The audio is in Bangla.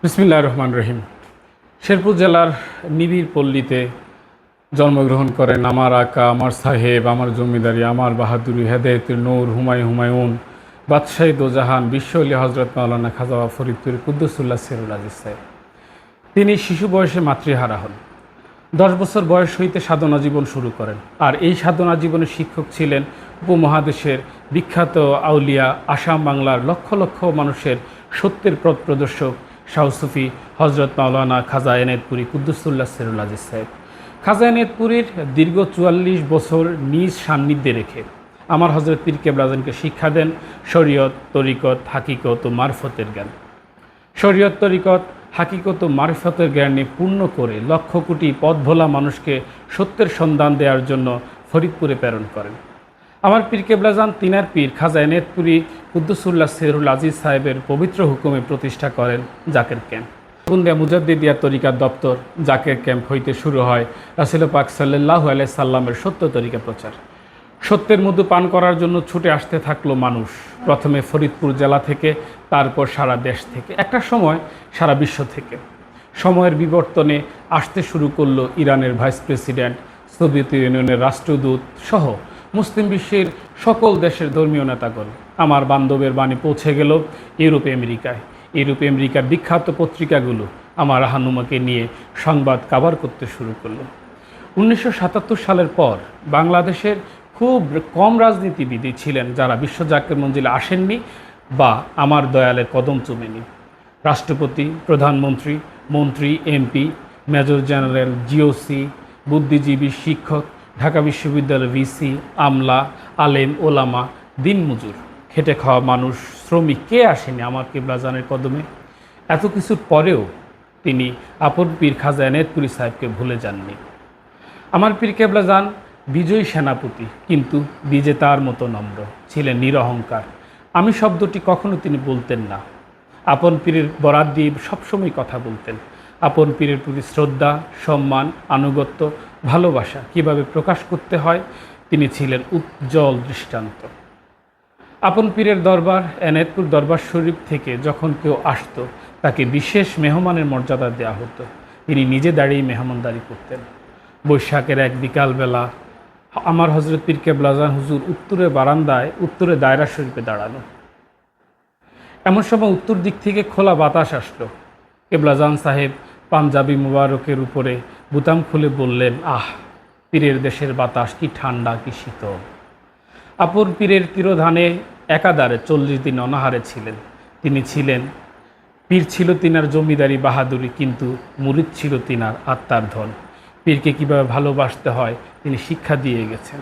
বিসমিল্লাহির রহমানির রহিম। শেরপুর জেলার নিবিড় পল্লীতে জন্মগ্রহণ করেন আমার আকা, আমার সাহেব, আমার জমিদারি, আমার বাহাদুরি, হেদায়েতুন নূর, হুমায়ুন, বাদশাহী দোজাহান, বিশ্বওলি হজরত মাওলানা খাজা ফরিদপুর কুদ্দুসুল্লাহ সিরুল আজিজ সাহেব। তিনি শিশু বয়সে মাতৃহারা হন। 10 বছর বয়স হইতে সাধনা জীবন শুরু করেন। আর এই সাধনা জীবনের শিক্ষক ছিলেন উপমহাদেশের বিখ্যাত আউলিয়া, আসাম বাংলার লক্ষ লক্ষ মানুষের সত্যের পথ প্রদর্শক শাহ সুফি হজরত মাওলানা খাজা এনায়েতপুরী কুদ্দুসুল্লাহ সিরুল আজিজ সাহেব। খাজা এনায়েতপুরীর দীর্ঘ 44 বছর নিজ সান্নিধ্যে রেখে আমার হজরত পীর কেবলাজানকে শিক্ষা দেন শরীয়ত, তরিকত, হাকিকত ও মারফতের জ্ঞান। শরীয়ত, তরিকত, হাকিকত ও মারফতের জ্ঞানে পূর্ণ করে লক্ষ কোটি পথভোলা মানুষকে সত্যের সন্ধান দেওয়ার জন্য ফরিদপুরে প্রেরণ করেন। আমার পীর কেবলাজান তিনার পীর খাজা এনায়েতপুরী কুদ্দুসুল্লাহ সিরুল আজিজ সাহেবের পবিত্র হুকুমে প্রতিষ্ঠা করেন জাকের ক্যাম্প। বুন্দিয়া মুজাদ্দিদিয়া তরিকার দপ্তর জাকের ক্যাম্প হইতে শুরু হয় রাসূল পাক সাল্লাল্লাহু আলাইহি সাল্লামের সত্য তরিকা প্রচার। সত্যের মধু পান করার জন্য ছুটে আসতে থাকলো মানুষ, প্রথমে ফরিদপুর জেলা থেকে, তারপর সারা দেশ থেকে, একটা সময় সারা বিশ্ব থেকে। সময়ের বিবর্তনে আসতে শুরু করলো ইরানের ভাইস প্রেসিডেন্ট, সোভিয়েত ইউনিয়নের রাষ্ট্রদূত সহ মুসলিম বিশ্বের সকল দেশের ধর্মীয় নেতাগণ। আমার বান্ধবের বাণী পৌঁছে গেল ইউরোপ আমেরিকায়। ইউরোপ আমেরিকার বিখ্যাত পত্রিকাগুলো আমার আহানুমাকে নিয়ে সংবাদ কাভার করতে শুরু করলো। 1977 সালের পর বাংলাদেশের খুব কম রাজনীতিবিদই ছিলেন যারা বিশ্ব জাকের মঞ্জিলে আসেননি বা আমার দয়ালের কদম চুমেনি। রাষ্ট্রপতি, প্রধানমন্ত্রী, মন্ত্রী, এমপি, মেজর জেনারেল, জিওসি, বুদ্ধিজীবী, শিক্ষক, ঢাকা বিশ্ববিদ্যালয়ের ভিসি, আমলা, আলেম, ওলামা, দিনমজুর, খেটে খাওয়া মানুষ, শ্রমিক, কে আসেনি আমার কেবলাজানের কদমে? এত কিছুর পরেও তিনি আপন পীর খাজা এনায়েতপুরী সাহেবকে ভুলে যাননি। আমার পীর কেবলাজান বিজয়ী সেনাপতি, কিন্তু বিজেতার মতো নম্র, ছিলেন নিরহংকার। আমি শব্দটি কখনো তিনি বলতেন না। আপন পীরের বরাত দিয়ে সবসময় কথা বলতেন। আপন পীরের প্রতি শ্রদ্ধা, সম্মান, আনুগত্য, ভালোবাসা কীভাবে প্রকাশ করতে হয় তিনি ছিলেন উজ্জ্বল দৃষ্টান্ত। আপন পীরের দরবার এনায়েতপুর দরবার শরীফ থেকে যখন কেউ আসতো তাকে বিশেষ মেহমানের মর্যাদা দেওয়া হতো। তিনি নিজে দাঁড়িয়ে মেহমানদারি করতেন। বৈশাখের এক বিকালবেলা আমার হজরত পীর কেবলাজান হুজুর উত্তরের বারান্দায়, উত্তরে দায়রা শরীফে দাঁড়ানো। এমন সময় উত্তর দিক থেকে খোলা বাতাস আসলো। কেবলাজান সাহেব পাঞ্জাবি মুবারকের উপরে বুতাম খুলে বললেন, আহ, পীরের দেশের বাতাস কি ঠান্ডা, কি শীতল। আপন পীরের তিরোধানে একাধারে 40 দিন অনাহারে ছিলেন। তিনি ছিলেন পীর, ছিল তিনার জমিদারি বাহাদুরি, কিন্তু মুরিদ ছিল তিনার আত্মার ধন। পীরকে কীভাবে ভালোবাসতে হয় তিনি শিক্ষা দিয়ে গেছেন।